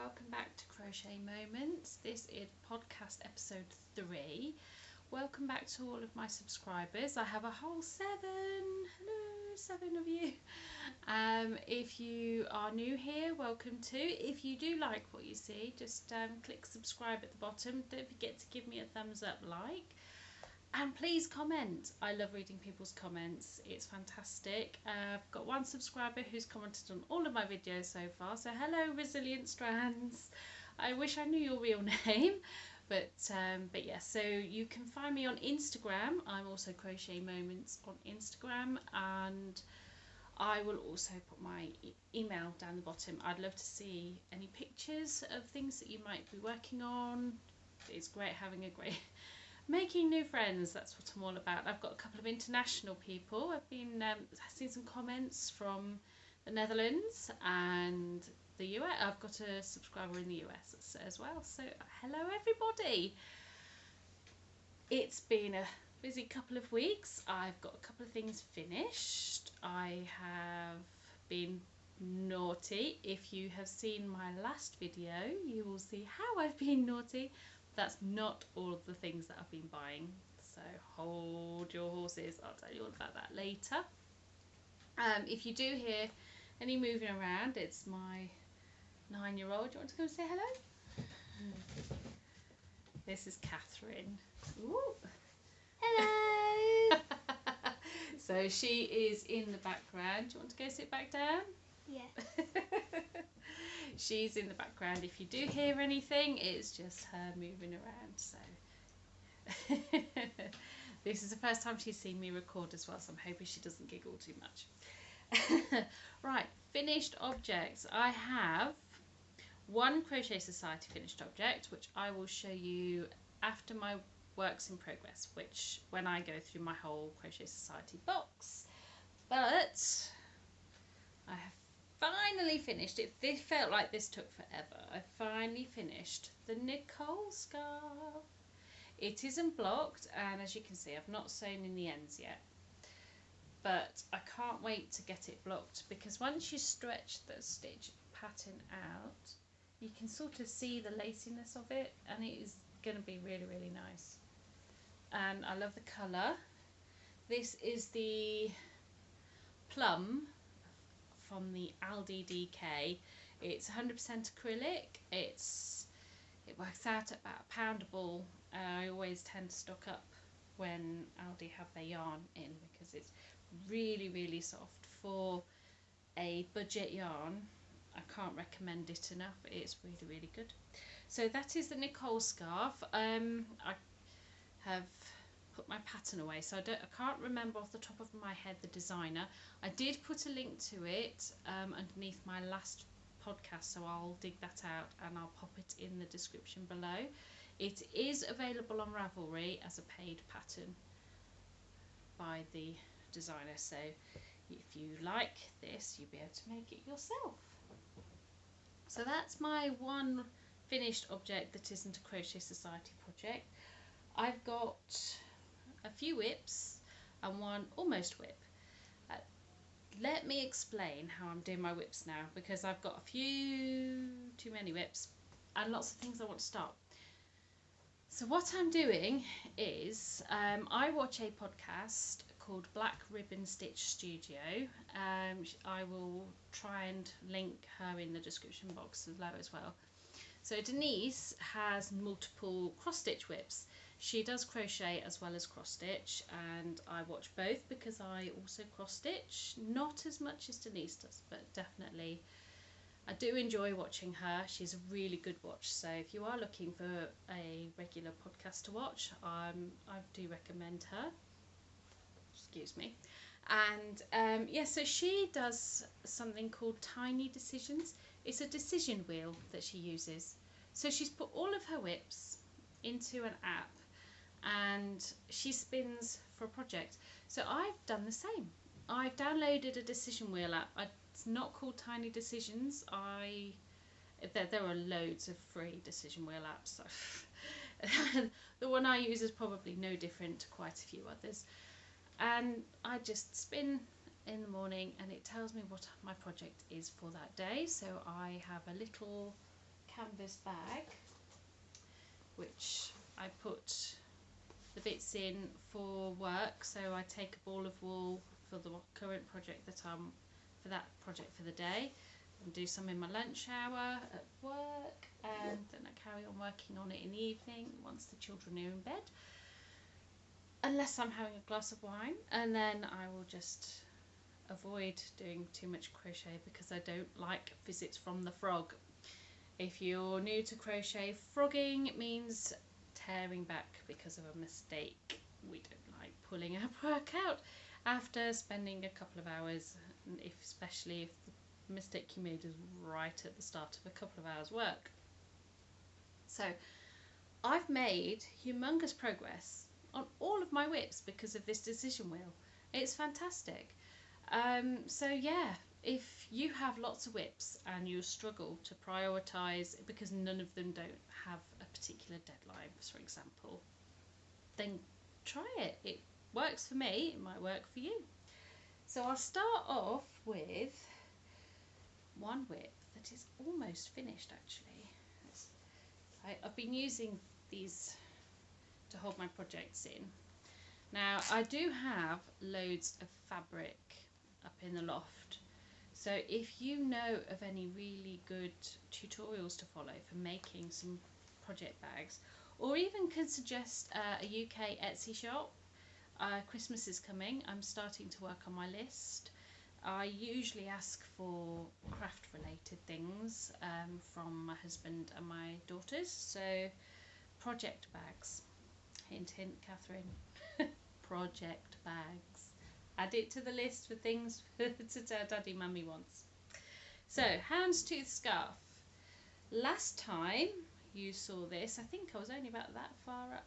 welcome back to Crochet Moments. This is podcast episode 3. Welcome back to all of my subscribers. I have a whole 7. Hello, 7 of you. If you are new here, welcome too. If you do like what you see, just click subscribe at the bottom. Don't forget to give me a thumbs up, and please comment. I love reading people's comments. It's fantastic. I've got one subscriber who's commented on all of my videos so far. So hello, Resilient Strands. I wish I knew your real name. But yes, so you can find me on Instagram. I'm also Crochet Moments on Instagram. And I will also put my email down the bottom. I'd love to see any pictures of things that you might be working on. It's great having making new friends. That's what I'm all about. I've got a couple of international people. I've been seen some comments from the Netherlands and the US. I've got a subscriber in the US as well. So hello everybody. It's been a busy couple of weeks. I've got a couple of things finished. I have been naughty. If you have seen my last video, you will see how I've been naughty. That's not all of the things that I've been buying, so hold your horses. I'll tell you all about that later. If you do hear any moving around, it's my 9-year-old. Do you want to come and say hello? This is Catherine. Ooh. Hello! So she is in the background. Do you want to go sit back down? Yeah. She's in the background. If you do hear anything, it's just her moving around. So this is the first time she's seen me record as well, so I'm hoping she doesn't giggle too much. Right, finished objects. I have one Crochet Society finished object, which I will show you after my works in progress, which when I go through my whole Crochet Society box. But I have finally finished it. This felt like this took forever. I finally finished the Nicole scarf. It isn't blocked, and as you can see, I've not sewn in the ends yet. But I can't wait to get it blocked, because once you stretch the stitch pattern out, you can sort of see the laciness of it, and it is going to be really, really nice. And I love the colour. This is the plum from the Aldi DK. It's 100% acrylic. It works out at about £1 a ball. I always tend to stock up when Aldi have their yarn in, because it's really, really soft. For a budget yarn, I can't recommend it enough. It's really, really good. So that is the Nicole scarf. I have put my pattern away, so I can't remember off the top of my head the designer. I did put a link to it underneath my last podcast, so I'll dig that out and I'll pop it in the description below. It is available on Ravelry as a paid pattern by the designer, so if you like this, you'll be able to make it yourself. So that's my one finished object that isn't a Crochet Society project. I've got a few whips and one almost whip. Let me explain how I'm doing my whips now, because I've got a few too many whips and lots of things I want to start. So what I'm doing is I watch a podcast called Black Ribbon Stitch Studio. I will try and link her in the description box below as well. So Denise has multiple cross stitch whips. She does crochet as well as cross stitch, and I watch both because I also cross stitch. Not as much as Denise does, but definitely I do enjoy watching her. She's a really good watch. So if you are looking for a regular podcast to watch, I do recommend her. Excuse me. And so she does something called Tiny Decisions. It's a decision wheel that she uses. So she's put all of her whips into an app, and she spins for a project. So I've done the same. I've downloaded a decision wheel app. It's not called Tiny Decisions. There are loads of free decision wheel apps. So the one I use is probably no different to quite a few others. And I just spin in the morning, and it tells me what my project is for that day. So I have a little canvas bag, which I put the bits in for work. So I take a ball of wool for the current project that I'm for that project for the day, and do some in my lunch hour at work, and then I carry on working on it in the evening once the children are in bed, unless I'm having a glass of wine, and then I will just avoid doing too much crochet because I don't like visits from the frog. If you're new to crochet, frogging means tearing back because of a mistake. We don't like pulling our work out after spending a couple of hours, especially if the mistake you made is right at the start of a couple of hours work. So I've made humongous progress on all of my whips because of this decision wheel. It's fantastic. So yeah, if you have lots of whips and you struggle to prioritise because none of them don't have a particular deadline, for example, then try it. It works for me, it might work for you. So I'll start off with one whip that is almost finished actually. I've been using these to hold my projects in. Now I do have loads of fabric up in the loft, so if you know of any really good tutorials to follow for making some project bags, or even can suggest a UK Etsy shop, Christmas is coming, I'm starting to work on my list. I usually ask for craft related things from my husband and my daughters, so project bags, hint hint Catherine, project bags, add it to the list for things to tell Daddy Mummy wants. So houndstooth scarf, last time you saw this I think I was only about that far up.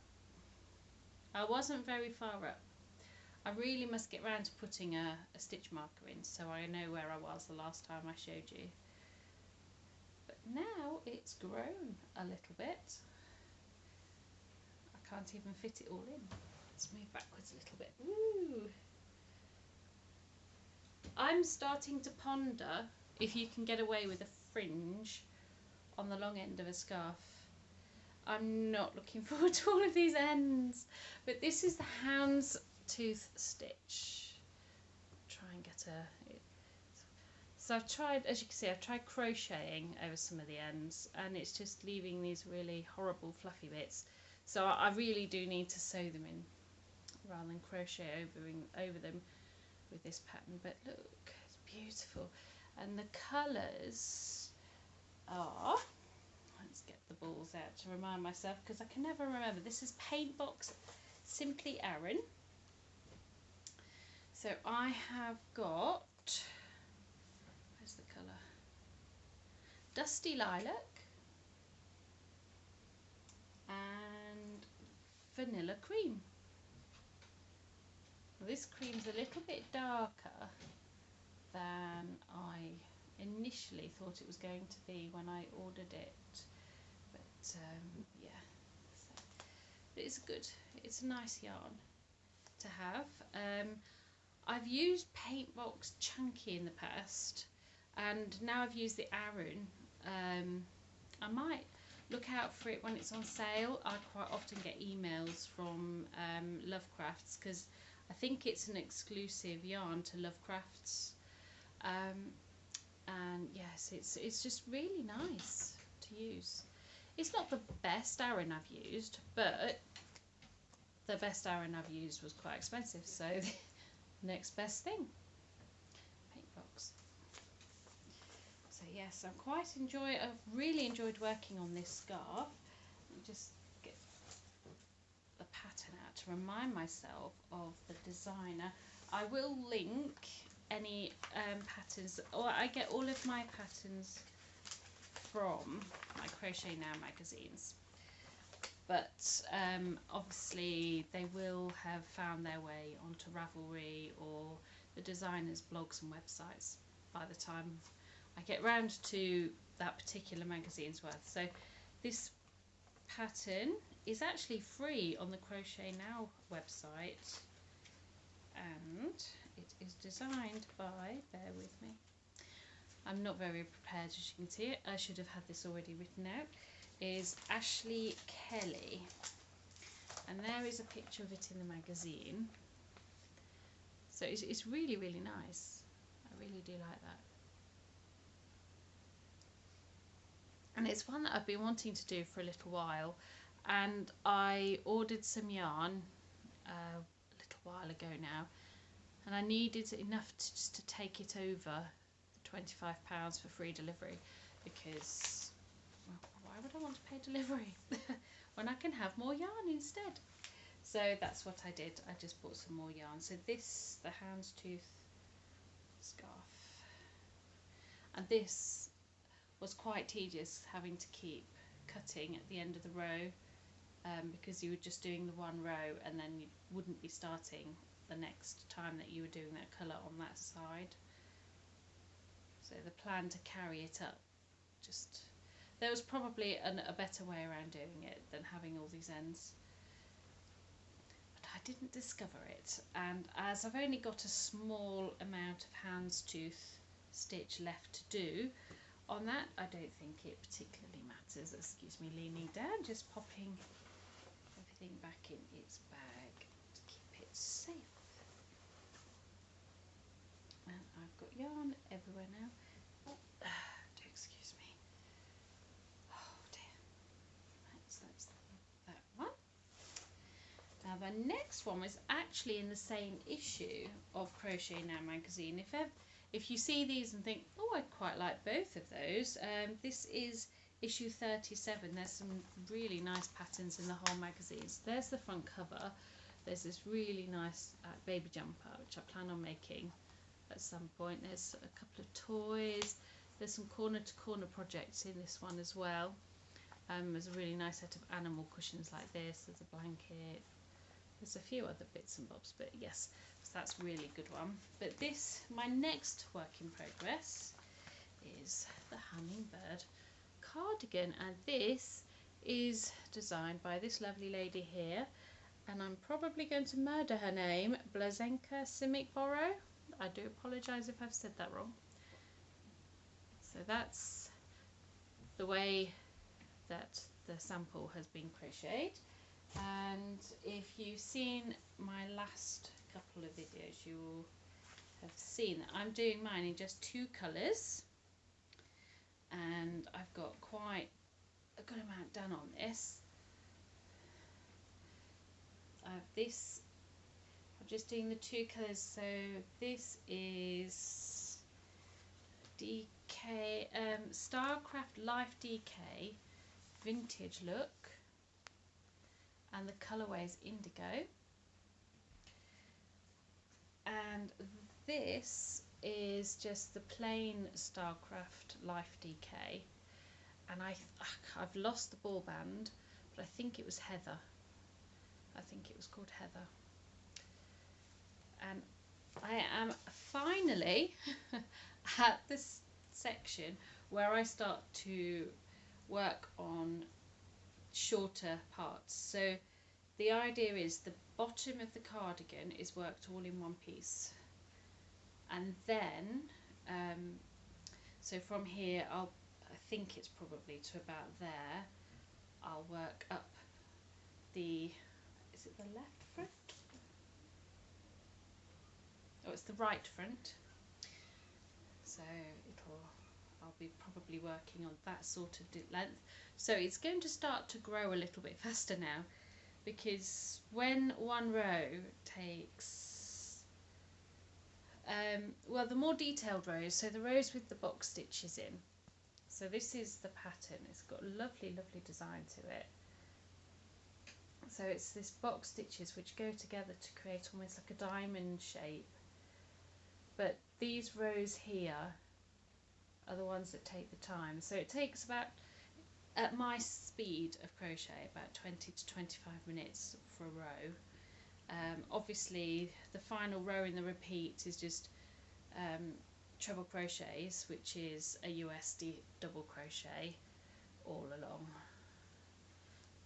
I wasn't very far up. I really must get round to putting a stitch marker in so I know where I was the last time I showed you. But now it's grown a little bit. I can't even fit it all in. Let's move backwards a little bit. Ooh. I'm starting to ponder if you can get away with a fringe on the long end of a scarf. I'm not looking forward to all of these ends, but this is the houndstooth stitch. Try and get a. So I've tried, as you can see, I've tried crocheting over some of the ends, and it's just leaving these really horrible fluffy bits. So I really do need to sew them in rather than crochet over them with this pattern. But look, it's beautiful, and the colours are. Let's get the balls out to remind myself because I can never remember. This is Paintbox Simply Aran. So I have got, where's the colour? Dusty Lilac and Vanilla Cream. Well, this cream's a little bit darker than I initially thought it was going to be when I ordered it. But yeah, so, but it's good. It's a nice yarn to have. I've used Paintbox Chunky in the past, and now I've used the Aran. I might look out for it when it's on sale. I quite often get emails from Lovecrafts because I think it's an exclusive yarn to Lovecrafts. And yes, it's just really nice to use. It's not the best Aran I've used, but the best Aran I've used was quite expensive, so the next best thing. Paintbox. So yes, I've really enjoyed working on this scarf. Let me just get the pattern out to remind myself of the designer. I will link any patterns, or I get all of my patterns from my Crochet Now magazines, but obviously they will have found their way onto Ravelry or the designers' blogs and websites by the time I get round to that particular magazine's worth. So this pattern is actually free on the Crochet Now website, and it is designed by, bear with me, I'm not very prepared, as you can see. I should have had this already written out. Is Ashley Kelly, and there is a picture of it in the magazine. So it's really, really nice. I really do like that. And it's one that I've been wanting to do for a little while, and I ordered some yarn a little while ago now, and I needed enough to take it over the £25 for free delivery, because, well, why would I want to pay delivery when I can have more yarn instead? So that's what I did. I just bought some more yarn. So this, the houndstooth scarf, and this was quite tedious, having to keep cutting at the end of the row, because you were just doing the one row and then you wouldn't be starting the next time that you were doing that colour on that side. So the plan to carry it up, just, there was probably a better way around doing it than having all these ends, but I didn't discover it. And as I've only got a small amount of houndstooth stitch left to do on that, I don't think it particularly matters. Excuse me leaning down, just popping everything back in its bag to keep it safe. And I've got yarn everywhere now. Do excuse me. Oh dear. Right, so that's that one. Now the next one was actually in the same issue of Crochet Now magazine. If you see these and think, oh, I'd quite like both of those, this is issue 37. There's some really nice patterns in the whole magazine. So there's the front cover. There's this really nice baby jumper, which I plan on making at some point. There's a couple of toys. There's some corner-to-corner projects in this one as well. There's a really nice set of animal cushions like this. There's a blanket. There's a few other bits and bobs, but yes, so that's a really good one. But this, my next work in progress, is the Hummingbird cardigan, and this is designed by this lovely lady here, and I'm probably going to murder her name, Blazenka Simic-Boro. I do apologise if I've said that wrong. So that's the way that the sample has been crocheted. And if you've seen my last couple of videos, you will have seen that I'm doing mine in just 2 colours, and I've got quite a good amount done on this. I'm just doing the 2 colours. So this is DK Starcraft Life DK Vintage Look, and the colourway is indigo. And this is just the plain Starcraft Life DK, and I've lost the ball band, but I think it was Heather. I think it was called Heather. And I am finally at this section where I start to work on shorter parts. So the idea is the bottom of the cardigan is worked all in one piece, and then so from here I think it's probably to about there, I'll work up the, is it the left front? Oh, it's the right front. So I'll be probably working on that sort of length. So it's going to start to grow a little bit faster now, because when one row takes, well, the more detailed rows, so the rows with the box stitches in. So this is the pattern. It's got a lovely, lovely design to it. So it's this box stitches which go together to create almost like a diamond shape. But these rows here are the ones that take the time. So it takes about, at my speed of crochet, about 20 to 25 minutes for a row. Obviously the final row in the repeat is just treble crochets, which is a USD double crochet all along,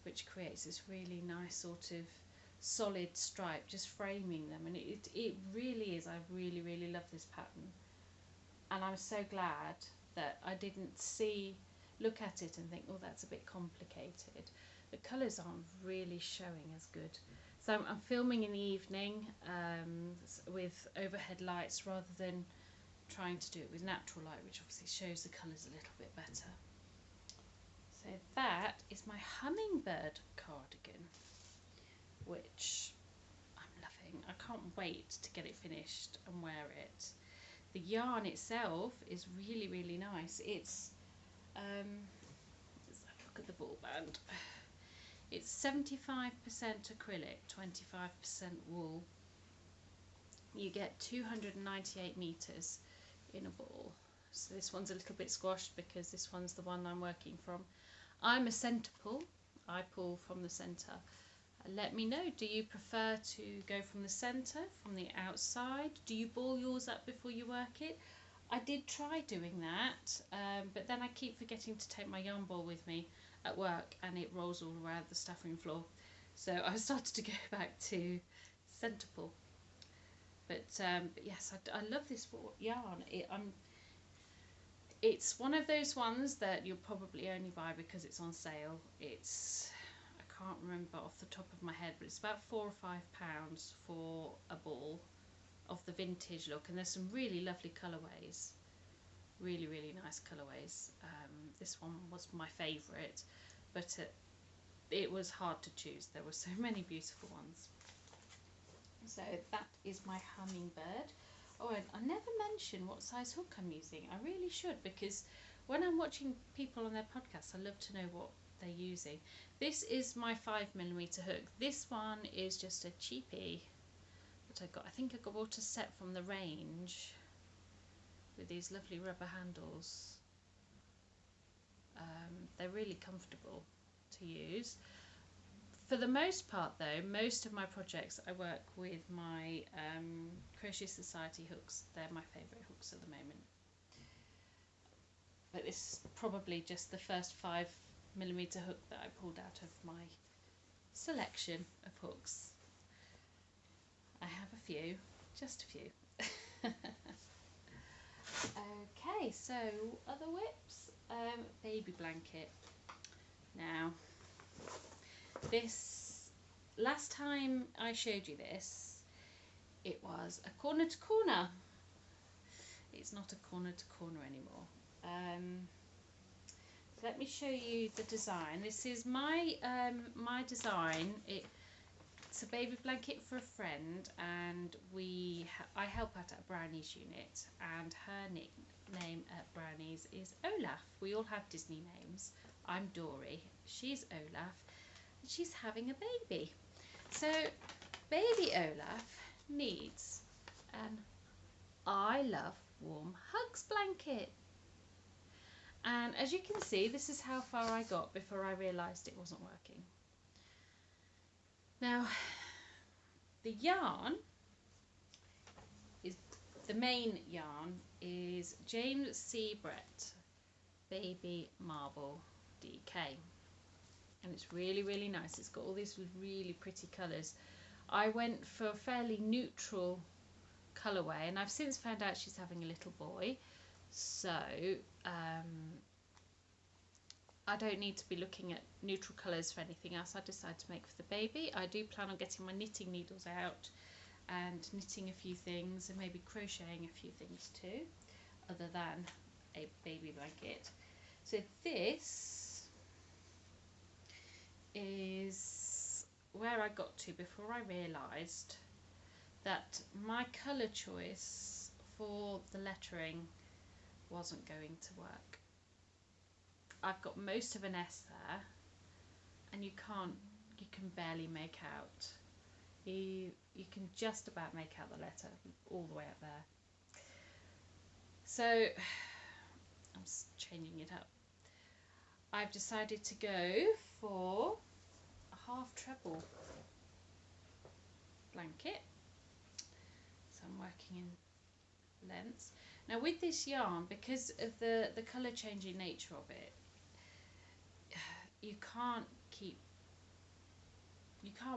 which creates this really nice sort of solid stripe, just framing them. And it really is, I really, really love this pattern, and I'm so glad that I didn't look at it and think, oh, that's a bit complicated. The colours aren't really showing as good. So I'm filming in the evening with overhead lights rather than trying to do it with natural light, which obviously shows the colours a little bit better. So that is my Hummingbird cardigan, which I'm loving. I can't wait to get it finished and wear it. The yarn itself is really, really nice. It's let's have a look at the ball band. It's 75% acrylic, 25% wool. You get 298 meters in a ball. So this one's a little bit squashed because this one's the one I'm working from. I'm a centre pull. I pull from the centre. Let me know, do you prefer to go from the centre, from the outside? Do you ball yours up before you work it? I did try doing that, but then I keep forgetting to take my yarn ball with me at work and it rolls all around the staff room floor. So I started to go back to centre pull. But yes, I love this yarn. It's one of those ones that you'll probably only buy because it's on sale. I can't remember off the top of my head, but it's about £4 or £5 for a ball of the vintage look, and there's some really lovely colourways, really nice colourways. This one was my favourite, but it was hard to choose. There were so many beautiful ones. So that is my Hummingbird. Oh, and I never mention what size hook I'm using. I really should, because when I'm watching people on their podcasts, I love to know what they're using. This is my 5mm hook. This one is just a cheapie that I got. I think I bought a set from the range with these lovely rubber handles. They're really comfortable to use. For the most part though, most of my projects I work with my Crochet Society hooks. They're my favourite hooks at the moment. But this is probably just the first 5mm hook that I pulled out of my selection of hooks. I have a few, just a few. Okay, so other whips. Baby blanket. Now, this, last time I showed you this, it was a corner to corner. It's not a corner to corner anymore. So let me show you the design. This is my my design. It's a baby blanket for a friend, and I help out at a Brownies unit, and her nickname at Brownies is Olaf. We all have Disney names. I'm Dory. She's Olaf. She's having a baby. So baby Olaf needs an I Love Warm Hugs blanket. And as you can see, this is how far I got before I realised it wasn't working. Now, the yarn is, the main yarn is James C. Brett Baby Marble DK. And it's really nice. It's got all these really pretty colours. I went for a fairly neutral colourway, and I've since found out she's having a little boy, so I don't need to be looking at neutral colours for anything else I decide to make for the baby. I do plan on getting my knitting needles out and knitting a few things, and maybe crocheting a few things too, other than a baby blanket. So this is where I got to before I realised that my colour choice for the lettering wasn't going to work. I've got most of an S there, and you can barely make out. You can just about make out the letter all the way up there. So I'm changing it up. I've decided to go for a half treble blanket. So I'm working in lengths. Now with this yarn, because of the colour changing nature of it, you can't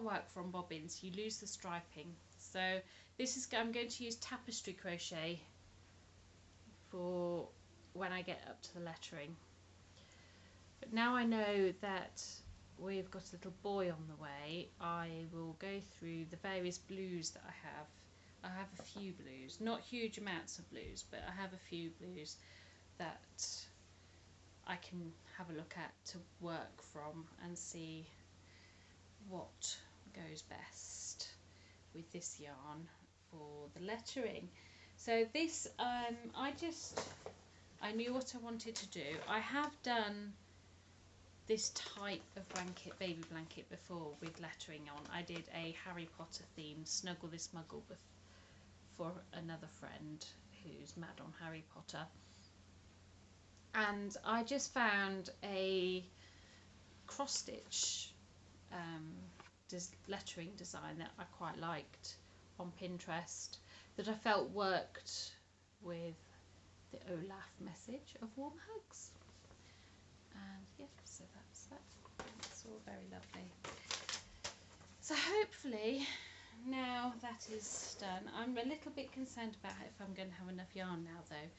work from bobbins. You lose the striping. So this is, I'm going to use tapestry crochet for when I get up to the lettering. But now I know that we've got a little boy on the way, I will go through the various blues that I have. I have a few blues, not huge amounts of blues, but I have a few blues that I can have a look at to work from and see what goes best with this yarn for the lettering. So this, I knew what I wanted to do. I have done this type of blanket, baby blanket, before with lettering on. I did a Harry Potter themed Snuggle This Muggle for another friend who's mad on Harry Potter. And I just found a cross stitch lettering design that I quite liked on Pinterest, that I felt worked with the Olaf message of warm hugs. And yeah, so that's that. It's all very lovely. So hopefully now that is done. I'm a little bit concerned about if I'm going to have enough yarn now though.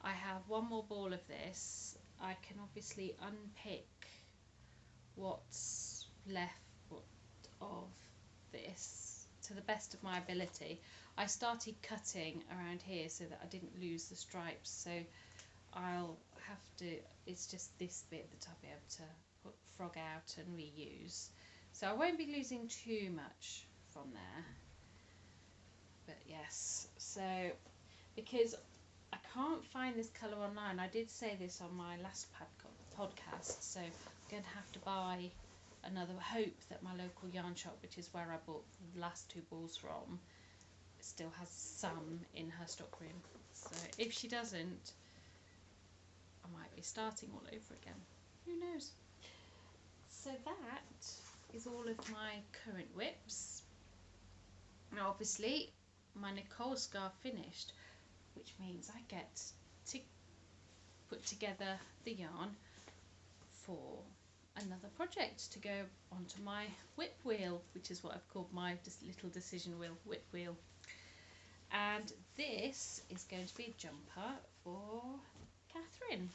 I have one more ball of this. I can obviously unpick what's left of this to the best of my ability. I started cutting around here so that I didn't lose the stripes, so I'll have to, it's just this bit that I'll be able to frog out and reuse, so I won't be losing too much from there. But yes, so because I can't find this colour online, I did say this on my last podcast, so I'm going to have to buy another. Hope that my local yarn shop, which is where I bought the last two balls from, still has some in her stock room. So if she doesn't, I might be starting all over again. Who knows? So that is all of my current whips. Now obviously my Nicole scarf finished, which means I get to put together the yarn for another project to go onto my whip wheel, which is what I've called my little decision wheel, whip wheel. And this is going to be a jumper for Catherine.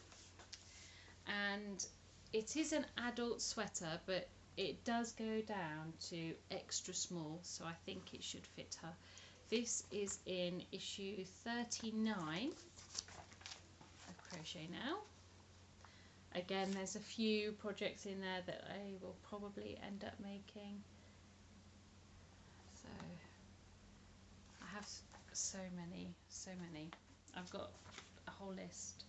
And it is an adult sweater, but it does go down to extra small, so I think it should fit her. This is in issue 39 of Crochet Now. Again, there's a few projects in there that I will probably end up making. So I have so many. I've got a whole list.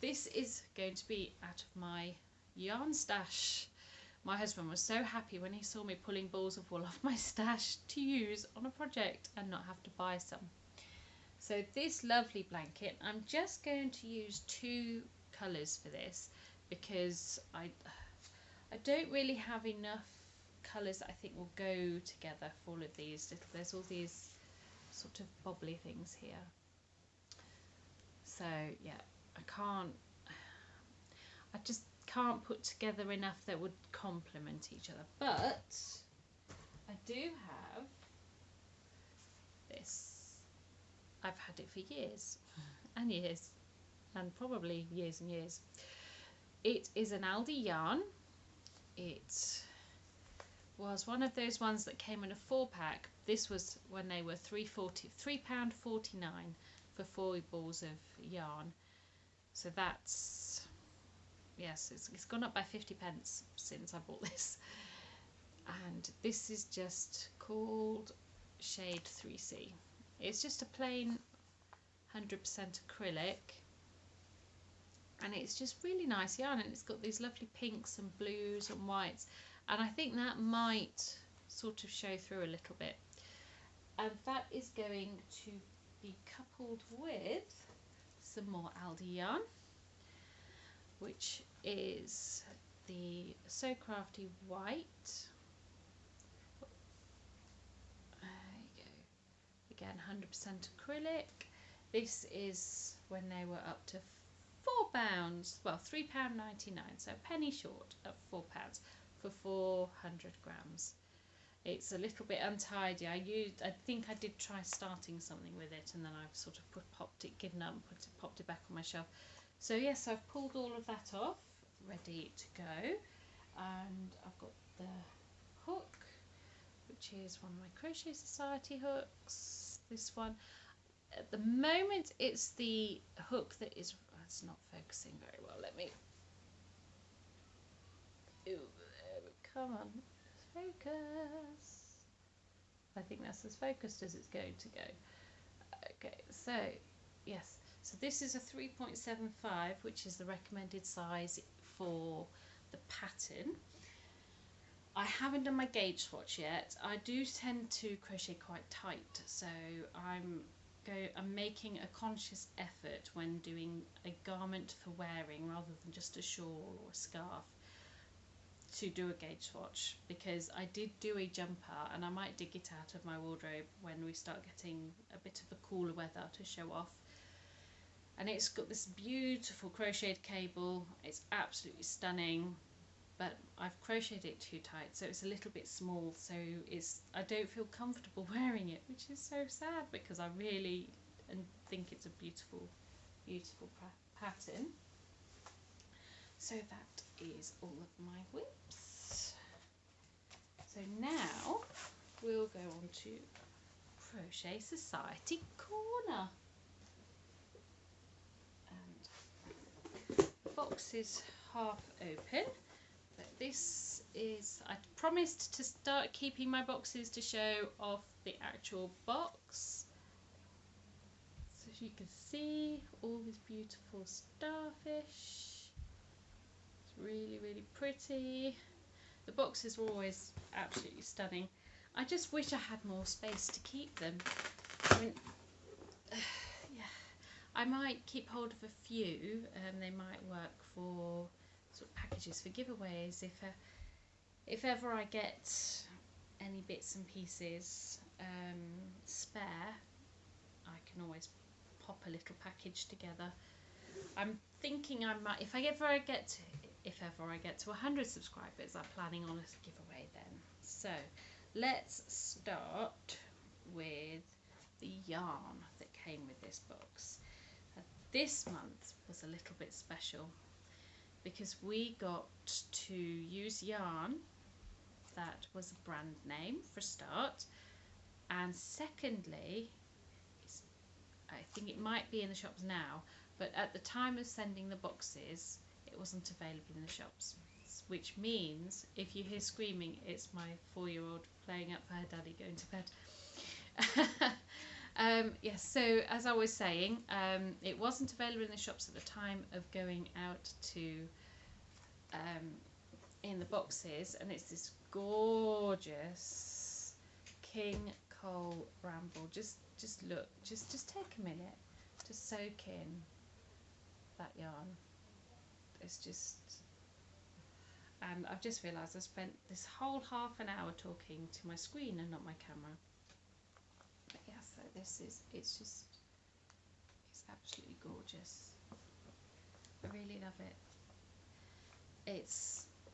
This is going to be out of my yarn stash. My husband was so happy when he saw me pulling balls of wool off my stash to use on a project and not have to buy some. So this lovely blanket, I'm just going to use two colours for this because I don't really have enough colours that I think will go together for all of these. There's all these sort of bobbly things here. So yeah, I just can't put together enough that would complement each other. But I do have this. I've had it for years and years, and probably years and years. It is an Aldi yarn. It was one of those ones that came in a 4-pack. This was when they were £3.49 for 4 balls of yarn. So that's, yes, it's gone up by 50p since I bought this. And this is just called Shade 3C. It's just a plain 100% acrylic, and it's just really nice yarn, and it's got these lovely pinks and blues and whites, and I think that might sort of show through a little bit. And that is going to be coupled with some more Aldi yarn, which is the So Crafty White. Again, 100% acrylic. This is when they were up to £4, well, £3.99, so a penny short of £4 for 400 grams. It's a little bit untidy. I think I did try starting something with it, and then I've sort of popped it back on my shelf. So yes, I've pulled all of that off, ready to go, and I've got the hook, which is one of my Crochet Society hooks. This one, at the moment, it's the hook that is. It's not focusing very well. Let me. Ooh, come on, focus. I think that's as focused as it's going to go. Okay, so yes, so this is a 3.75, which is the recommended size for the pattern. I haven't done my gauge swatch yet. I do tend to crochet quite tight, so I'm making a conscious effort when doing a garment for wearing rather than just a shawl or a scarf to do a gauge swatch, because I did do a jumper and I might dig it out of my wardrobe when we start getting a bit of the cooler weather to show off. And it's got this beautiful crocheted cable. It's absolutely stunning, but I've crocheted it too tight, so it's a little bit small, so I don't feel comfortable wearing it, which is so sad because I really think it's a beautiful pattern. So that is all of my whips. So now we'll go on to Crochet Society Corner. And the box is half open, but this is, I promised to start keeping my boxes to show off the actual box. So as you can see, all this beautiful starfish. Really, really pretty. The boxes were always absolutely stunning. I just wish I had more space to keep them. I mean, yeah, I might keep hold of a few, and they might work for sort of packages for giveaways. If ever I get any bits and pieces spare, I can always pop a little package together. I'm thinking I might, if ever I get to 100 subscribers, I'm planning on a giveaway then. So let's start with the yarn that came with this box. This month was a little bit special because we got to use yarn that was a brand name for a start, and secondly, I think it might be in the shops now, but at the time of sending the boxes it wasn't available in the shops, which means if you hear screaming, it's my 4-year-old playing up for her daddy going to bed. Yes, so as I was saying, it wasn't available in the shops at the time of going out to in the boxes, and it's this gorgeous King Cole Bramble. Just look, just take a minute to soak in that yarn. It's just, and I've just realised I spent this whole half an hour talking to my screen and not my camera. But yeah, so it's absolutely gorgeous. I really love it.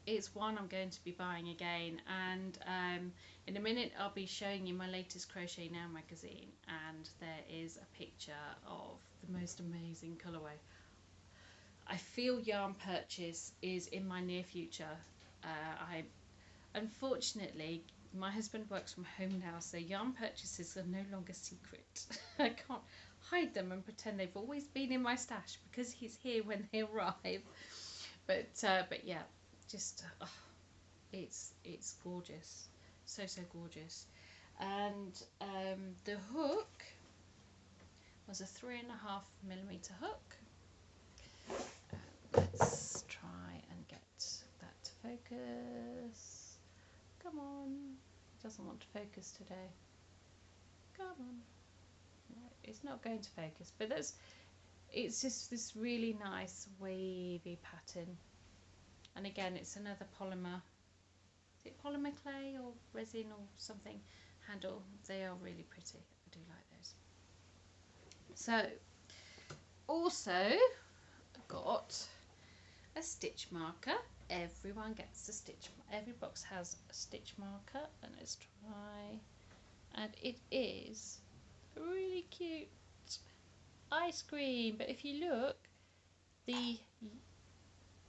It's one I'm going to be buying again, and in a minute I'll be showing you my latest Crochet Now magazine, and there is a picture of the most amazing colourway. I feel yarn purchase is in my near future. Unfortunately, my husband works from home now, so yarn purchases are no longer secret. I can't hide them and pretend they've always been in my stash because he's here when they arrive. But yeah, just it's gorgeous, so gorgeous. And the hook was a 3.5mm hook. Let's try and get that to focus. Come on, it doesn't want to focus today. Come on. No, it's not going to focus, but it's just this really nice wavy pattern. And again, it's another polymer. Is it polymer clay or resin or something handle? They are really pretty. I do like those. So, also got a stitch marker. Everyone gets a stitch. Every box has a stitch marker, and let's try. And it is really cute ice cream. But if you look, the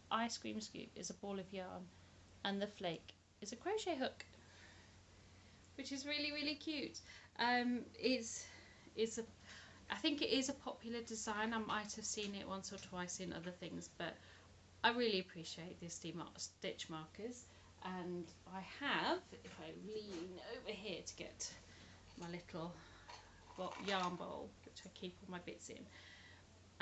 ice cream scoop is a ball of yarn, and the flake is a crochet hook, which is really, really cute. I think it is a popular design. I might have seen it once or twice in other things, but I really appreciate the stitch markers. And I have, if I lean over here to get my little yarn bowl, which I keep all my bits in,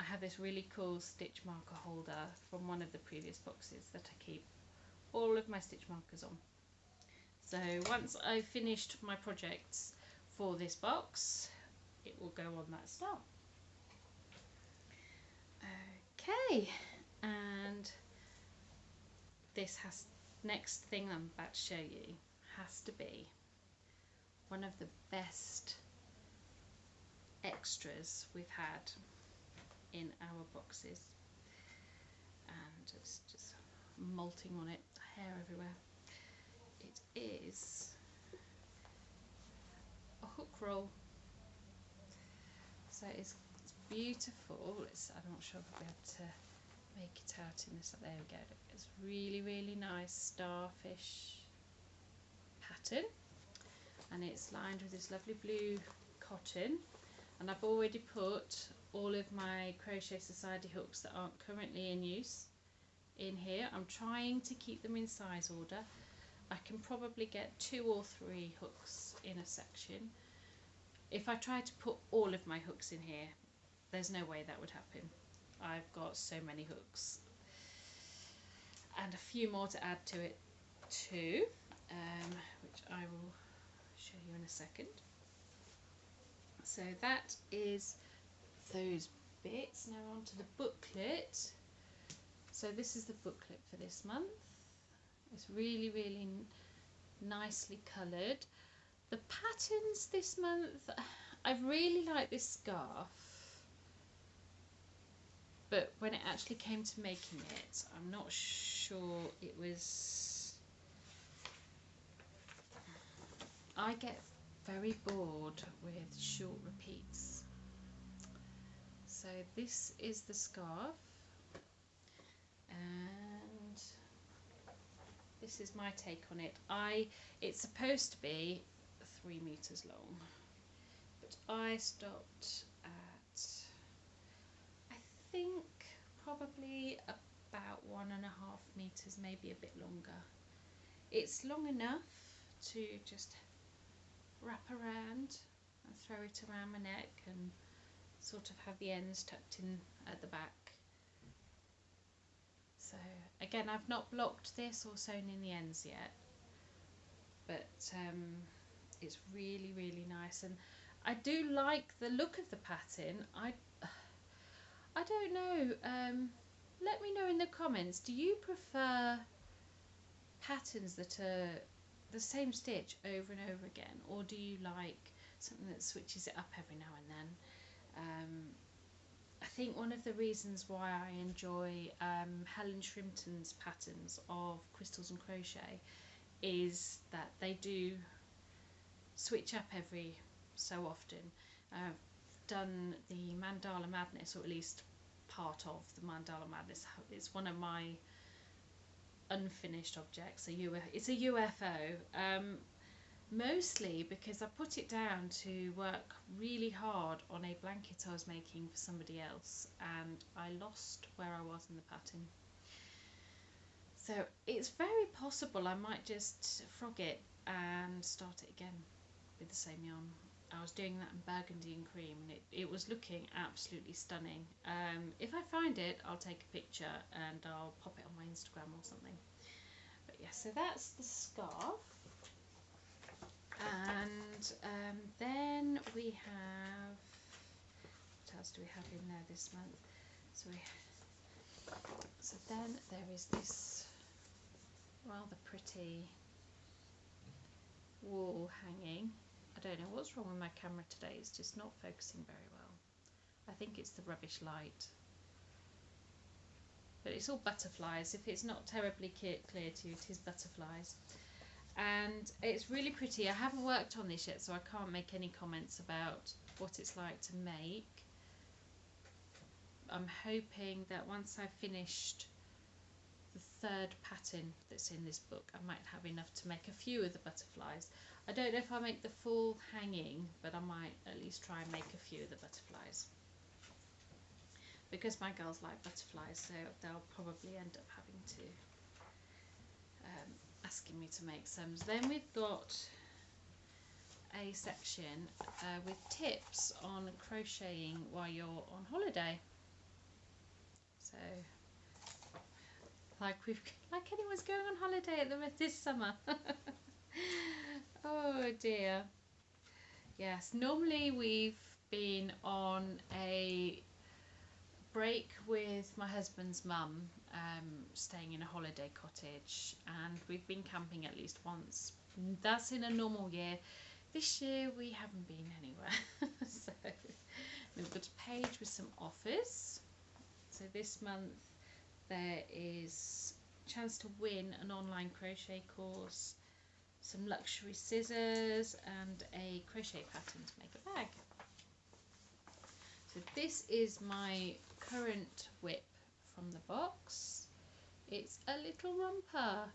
I have this really cool stitch marker holder from one of the previous boxes that I keep all of my stitch markers on. So once I've finished my projects for this box, it will go on that star. Okay, and this next thing I'm about to show you has to be one of the best extras we've had in our boxes, and it's just molting on it, hair everywhere. It is a hook roll. So it's beautiful. I'm not sure if I'll be able to make it out in this. There we go. It's really, really nice starfish pattern, and it's lined with this lovely blue cotton. And I've already put all of my Crochet Society hooks that aren't currently in use in here. I'm trying to keep them in size order. I can probably get 2 or 3 hooks in a section. If I try to put all of my hooks in here, there's no way that would happen. I've got so many hooks, and a few more to add to it too, which I will show you in a second. So that is those bits. Now on to the booklet. So this is the booklet for this month. It's really, really nicely coloured. The patterns this month, I really like this scarf, but when it actually came to making it, I'm not sure it was... I get very bored with short repeats. So this is the scarf, and this is my take on it. It's supposed to be 3 meters long, but I stopped at, I think, probably about 1.5 meters, maybe a bit longer. It's long enough to just wrap around and throw it around my neck and sort of have the ends tucked in at the back. So again, I've not blocked this or sewn in the ends yet, but it's really, really nice, and I do like the look of the pattern. I don't know, let me know in the comments, do you prefer patterns that are the same stitch over and over again, or do you like something that switches it up every now and then? I think one of the reasons why I enjoy Helen Shrimpton's patterns of Crystals and Crochet is that they do switch up every so often. I've done the Mandala Madness, or at least part of the Mandala Madness. It's one of my unfinished objects. It's a UFO, mostly because I put it down to work really hard on a blanket I was making for somebody else, and I lost where I was in the pattern. So it's very possible I might just frog it and start it again with the same yarn. I was doing that in burgundy and cream, and it was looking absolutely stunning. If I find it, I'll take a picture and I'll pop it on my Instagram or something. But yeah, so that's the scarf. And then we have, what else do we have in there this month? So then there is this rather pretty wall hanging. I don't know what's wrong with my camera today, it's just not focusing very well. I think it's the rubbish light. But it's all butterflies. If it's not terribly clear to you, it is butterflies. And it's really pretty. I haven't worked on this yet, so I can't make any comments about what it's like to make. I'm hoping that once I've finished the third pattern that's in this book, I might have enough to make a few of the butterflies. I don't know if I'll make the full hanging, but I might at least try and make a few of the butterflies. Because my girls like butterflies, so they'll probably end up having to asking me to make some. Then we've got a section with tips on crocheting while you're on holiday. So, like anyone's going on holiday at this summer. Oh dear. Yes, normally we've been on a break with my husband's mum, staying in a holiday cottage, and we've been camping at least once. That's in a normal year. This year we haven't been anywhere. So we've got a page with some offers. So this month there is a chance to win an online crochet course, some luxury scissors, and a crochet pattern to make a bag. So this is my current whip from the box. It's a little romper,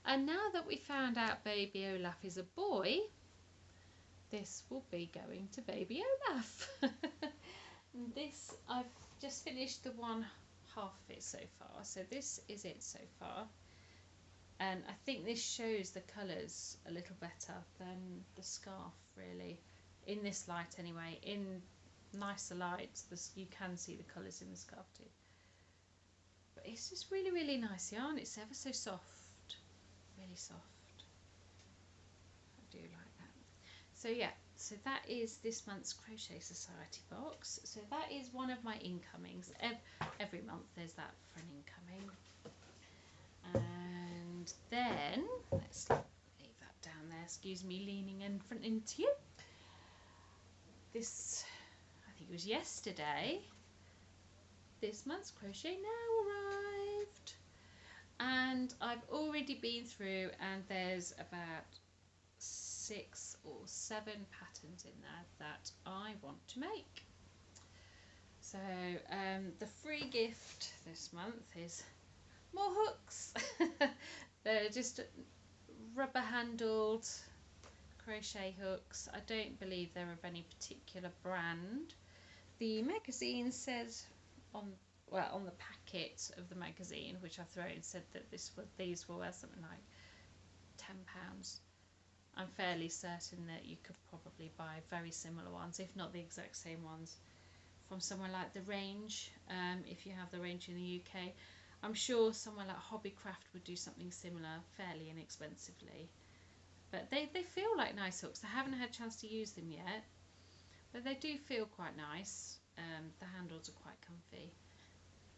and now that we found out baby Olaf is a boy, this will be going to baby Olaf. This, I've just finished the one half of it so far, so this is it so far, and I think this shows the colours a little better than the scarf, really, in this light anyway. In nicer lights you can see the colours in the scarf too, but it's just really, really nice yarn. It's ever so soft, really soft. I do like that. So yeah, so that is this month's Crochet Society box. So that is one of my incomings. Every month there's that for an incoming. And then let's leave that down there. Excuse me leaning in front into you. This, I think it was yesterday, this month's Crochet Now arrived, and I've already been through, and there's about 6 or 7 patterns in there that I want to make. So the free gift this month is more hooks. They're just rubber handled crochet hooks. I don't believe they're of any particular brand. The magazine says on the packet of the magazine, which I've thrown, said that these were worth something like £10. I'm fairly certain that you could probably buy very similar ones, if not the exact same ones, from somewhere like The Range, if you have The Range in the UK. I'm sure somewhere like Hobbycraft would do something similar fairly inexpensively. But they feel like nice hooks. I haven't had a chance to use them yet, but they do feel quite nice. The handles are quite comfy.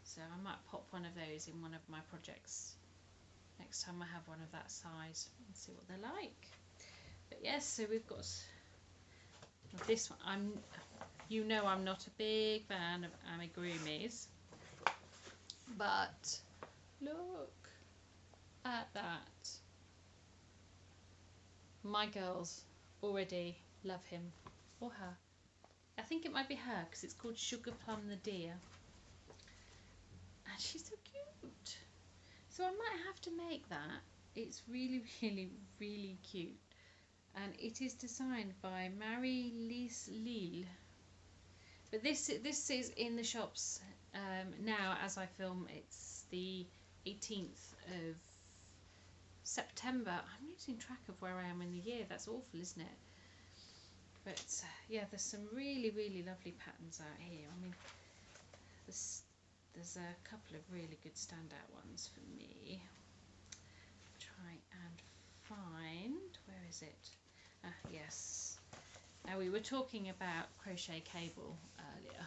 So I might pop one of those in one of my projects next time I have one of that size and see what they're like. But yes, so we've got this one. I'm not a big fan of amigurumis, but look at that. My girls already love him, or her. I think it might be her because it's called Sugar Plum the Deer, and she's so cute. So I might have to make that. It's really, really, really cute. And it is designed by Murray Stuart. But this is in the shops now as I film. It's the 18th of September. I'm losing track of where I am in the year. That's awful, isn't it? But yeah, there's some really, really lovely patterns out here. I mean, there's a couple of really good standout ones for me. Try and find, where is it? Yes. Now, we were talking about crochet cable earlier.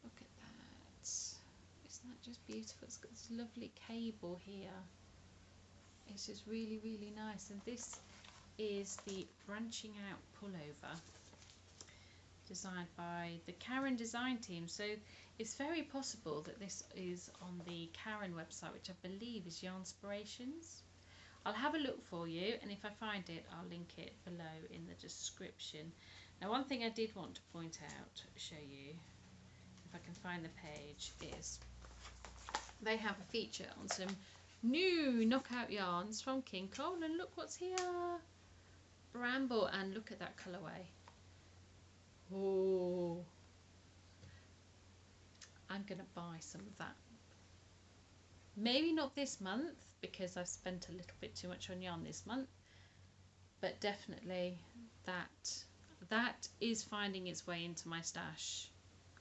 Look at that. Isn't that just beautiful? It's got this lovely cable here. It's just really, really nice. And this is the branching out pullover, designed by the Karen design team. So it's very possible that this is on the Karen website, which I believe is Yarnspirations. I'll have a look for you, and if I find it, I'll link it below in the description. Now, one thing I did want to point out, show you, the if I can find the page, is they have a feature on some new knockout yarns from King Cole, and look what's here. Bramble, and look at that colourway. Oh, I'm going to buy some of that. Maybe not this month because I've spent a little bit too much on yarn this month, but definitely that is finding its way into my stash.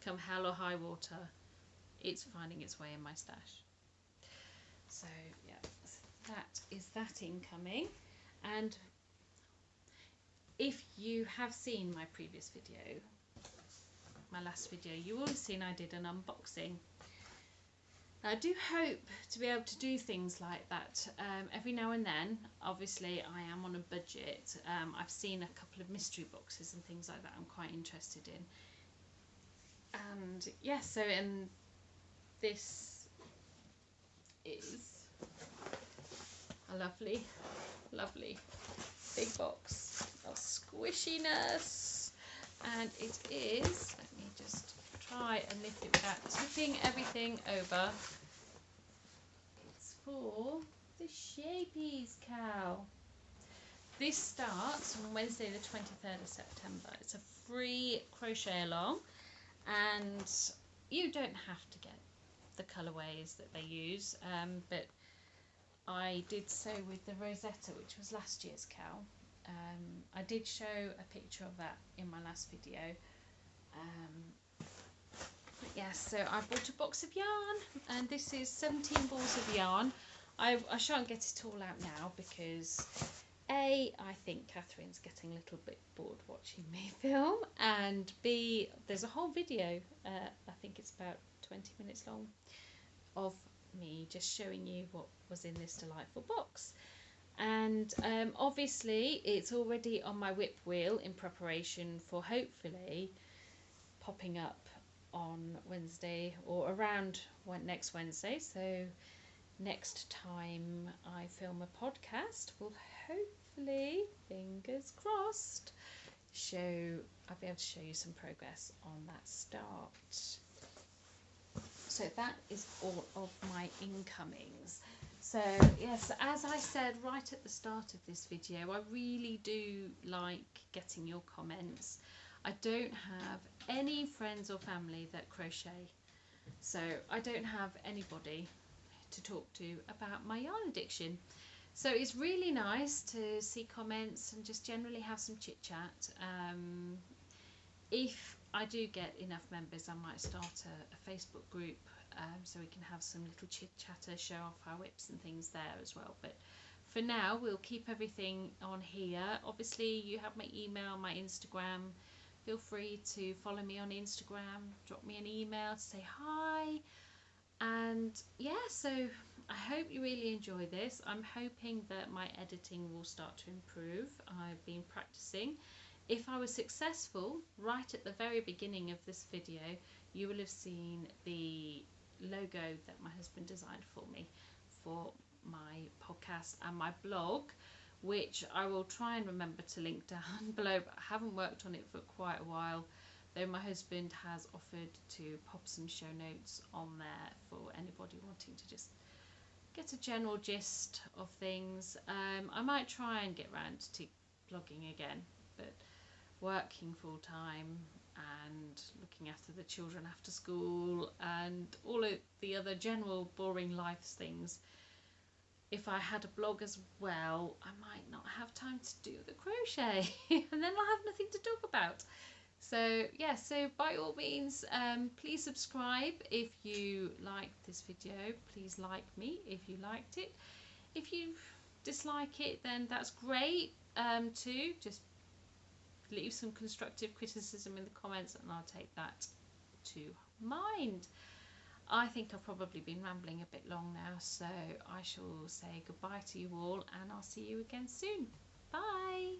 Come hell or high water, it's finding its way in my stash. So yeah, that is that incoming. And if you have seen my previous video, my last video, you will have seen I did an unboxing. I do hope to be able to do things like that every now and then. Obviously, I am on a budget. I've seen a couple of mystery boxes and things like that I'm quite interested in. And yes, so and this is a lovely, lovely big box of squishiness. And it is, let me just try and lift it without tipping everything over. It's for the Schjeepes CAL. This starts on Wednesday the 23rd of September. It's a free crochet along, and you don't have to get the colourways that they use, but I did so with the Rosetta, which was last year's CAL. I did show a picture of that in my last video. Yes, so I bought a box of yarn, and this is 17 balls of yarn. I shan't get it all out now because A, I think Catherine's getting a little bit bored watching me film, and B, there's a whole video, I think it's about 20 minutes long, of me just showing you what was in this delightful box. And obviously it's already on my whip wheel in preparation for hopefully popping up on Wednesday or around next Wednesday. So next time I film a podcast, will hopefully, fingers crossed, I'll be able to show you some progress on that start. So that is all of my incomings. So yes, as I said right at the start of this video, I really do like getting your comments. I don't have any friends or family that crochet, so I don't have anybody to talk to about my yarn addiction. So it's really nice to see comments and just generally have some chit chat. If I do get enough members, I might start a Facebook group, so we can have some little chit chatter, show off our whips and things there as well. But for now, we'll keep everything on here. Obviously, you have my email, my Instagram. Feel free to follow me on Instagram, drop me an email to say hi. And yeah, so I hope you really enjoy this. I'm hoping that my editing will start to improve. I've been practicing. If I was successful, right at the very beginning of this video, you will have seen the logo that my husband designed for me for my podcast and my blog, which I will try and remember to link down below, but I haven't worked on it for quite a while, though my husband has offered to pop some show notes on there for anybody wanting to just get a general gist of things. I might try and get round to blogging again, but working full time and looking after the children after school and all of the other general boring life things, if I had a blog as well, I might not have time to do the crochet and then I'll have nothing to talk about. So yeah, so by all means, please subscribe if you liked this video. Please like me if you liked it. If you dislike it, then that's great too. Just leave some constructive criticism in the comments and I'll take that to mind. I think I've probably been rambling a bit long now, so I shall say goodbye to you all and I'll see you again soon. Bye!